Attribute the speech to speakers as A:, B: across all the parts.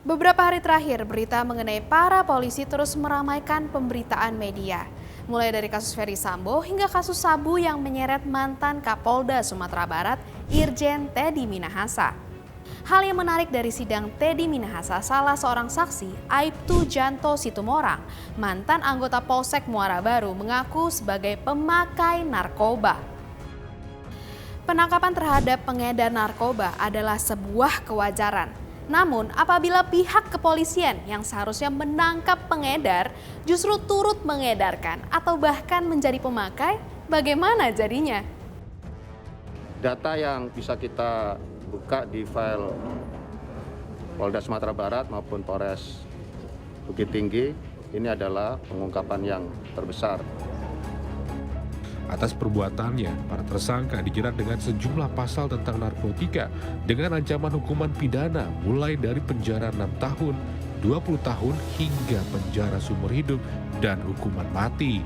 A: Beberapa hari terakhir, berita mengenai para polisi terus meramaikan pemberitaan media. Mulai dari kasus Ferry Sambo hingga kasus sabu yang menyeret mantan Kapolda Sumatera Barat, Irjen Teddy Minahasa. Hal yang menarik dari sidang Teddy Minahasa, salah seorang saksi, Aibtu Janto Situmorang, mantan anggota Polsek Muara Baru, mengaku sebagai pemakai narkoba. Penangkapan terhadap pengedar narkoba adalah sebuah kewajaran. Namun, apabila pihak kepolisian yang seharusnya menangkap pengedar justru turut mengedarkan atau bahkan menjadi pemakai, bagaimana jadinya?
B: Data yang bisa kita buka di file Polda Sumatera Barat maupun Polres Bukit Tinggi, ini adalah pengungkapan yang terbesar.
C: Atas perbuatannya, para tersangka dijerat dengan sejumlah pasal tentang narkotika dengan ancaman hukuman pidana mulai dari penjara 6 tahun, 20 tahun hingga penjara seumur hidup dan hukuman mati.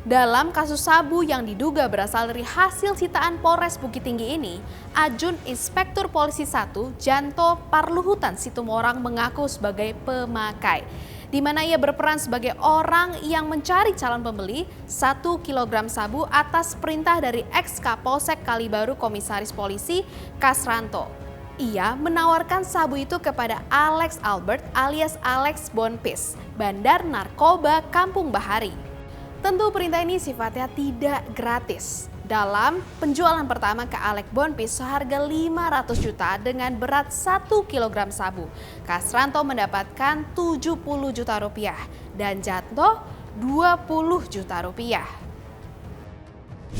A: Dalam kasus sabu yang diduga berasal dari hasil sitaan Polres Bukit Tinggi ini, Ajun Inspektur Polisi 1 Janto Parluhutan Situmorang mengaku sebagai pemakai, di mana ia berperan sebagai orang yang mencari calon pembeli 1 kg sabu atas perintah dari ex-Kapolsek Kalibaru Komisaris Polisi Kasranto. Ia menawarkan sabu itu kepada Alex Albert alias Alex Bonpis, bandar narkoba Kampung Bahari. Tentu perintah ini sifatnya tidak gratis. Dalam penjualan pertama ke Alex Bonpis seharga 500 juta dengan berat 1 kg sabu, Kasranto mendapatkan 70 juta rupiah dan Janto 20 juta rupiah.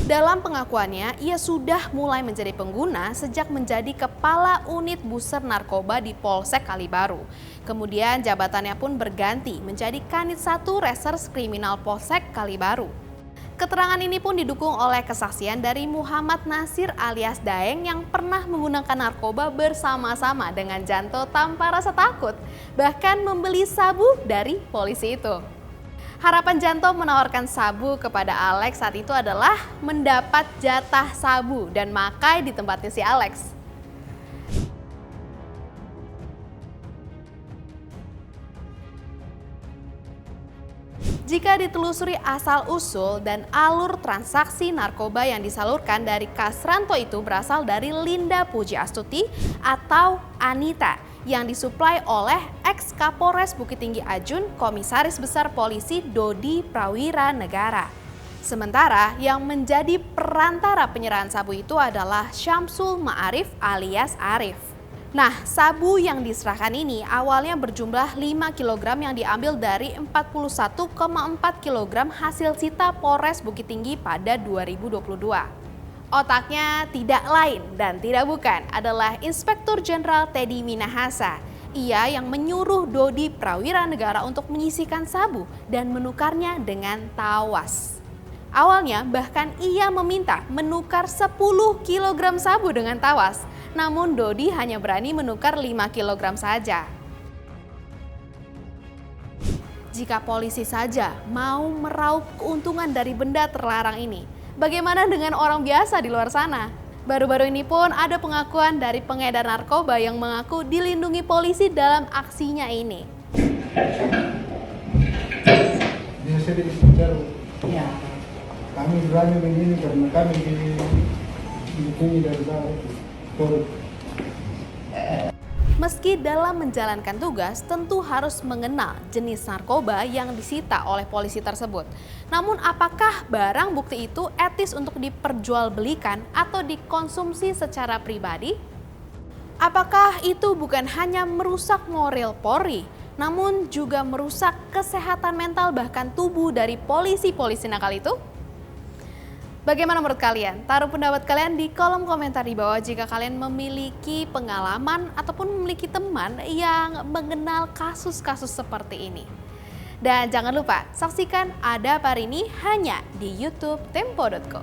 A: Dalam pengakuannya, ia sudah mulai menjadi pengguna sejak menjadi Kepala Unit Buser Narkoba di Polsek Kalibaru. Kemudian jabatannya pun berganti menjadi Kanit 1 Reserse Kriminal Polsek Kalibaru. Keterangan ini pun didukung oleh kesaksian dari Muhammad Nasir alias Daeng yang pernah menggunakan narkoba bersama-sama dengan Janto tanpa rasa takut, bahkan membeli sabu dari polisi itu. Harapan Janto menawarkan sabu kepada Alex saat itu adalah mendapat jatah sabu dan makai di tempatnya si Alex. Jika ditelusuri asal-usul dan alur transaksi narkoba yang disalurkan dari Kasranto itu berasal dari Linda Puji Astuti atau Anita yang disuplai oleh ex-Kapolres Bukit Tinggi Ajun, Komisaris Besar Polisi Dodi Prawira Negara. Sementara yang menjadi perantara penyerahan sabu itu adalah Syamsul Ma'arif alias Arif. Nah, sabu yang diserahkan ini awalnya berjumlah 5 kg yang diambil dari 41,4 kg hasil sita Polres Bukit Tinggi pada 2022. Otaknya tidak lain dan tidak bukan adalah Inspektur Jenderal Teddy Minahasa. Ia yang menyuruh Dodi Prawira Negara untuk menyisihkan sabu dan menukarnya dengan tawas. Awalnya bahkan ia meminta menukar 10 kg sabu dengan tawas. Namun Dodi hanya berani menukar 5 kg saja. Jika polisi saja mau meraup keuntungan dari benda terlarang ini, bagaimana dengan orang biasa di luar sana? Baru-baru ini pun ada pengakuan dari pengedar narkoba yang mengaku dilindungi polisi dalam aksinya ini.
D: Biasa dibicara, ya. Kami berani begini karena kami dilindungi dari sana.
A: Meski dalam menjalankan tugas tentu harus mengenal jenis narkoba yang disita oleh polisi tersebut. Namun apakah barang bukti itu etis untuk diperjualbelikan atau dikonsumsi secara pribadi? Apakah itu bukan hanya merusak moral Polri, namun juga merusak kesehatan mental bahkan tubuh dari polisi-polisi nakal itu? Bagaimana menurut kalian? Taruh pendapat kalian di kolom komentar di bawah jika kalian memiliki pengalaman ataupun memiliki teman yang mengenal kasus-kasus seperti ini. Dan jangan lupa saksikan Ada Apa Hari Ini hanya di YouTube Tempo.co.